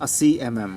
80 mm،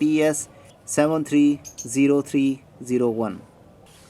TS 730301۔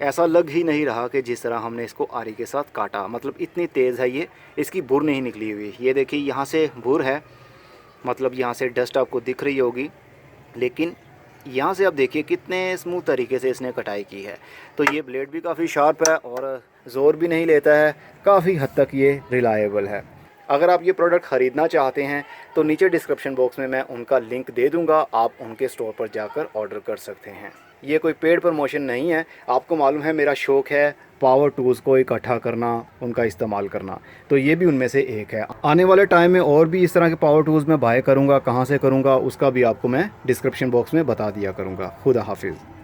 ऐसा लग ही नहीं रहा कि जिस तरह हमने इसको आरी के साथ काटा, मतलब इतनी तेज़ है ये, इसकी बुर नहीं निकली हुई। ये देखिए यहाँ से बुर है, मतलब यहाँ से डस्ट आपको दिख रही होगी, लेकिन यहाँ से आप देखिए कितने स्मूथ तरीके से इसने कटाई की है। तो ये ब्लेड भी काफ़ी शार्प है और ज़ोर भी नहीं लेता है, काफ़ी हद तक ये रिलायबल है। अगर आप ये प्रोडक्ट ख़रीदना चाहते हैं तो नीचे डिस्क्रिप्शन बॉक्स में मैं उनका लिंक दे दूंगा, आप उनके स्टोर पर जाकर ऑर्डर कर सकते हैं। ये कोई पेड प्रमोशन नहीं है, आपको मालूम है मेरा शौक़ है पावर टूल्स को इकट्ठा करना, उनका इस्तेमाल करना, तो ये भी उनमें से एक है। आने वाले टाइम में और भी इस तरह के पावर टूल्स मैं बाय करूँगा, कहाँ से करूँगा उसका भी आपको मैं डिस्क्रिप्शन बॉक्स में बता दिया करूँगा। खुदा हाफिज़।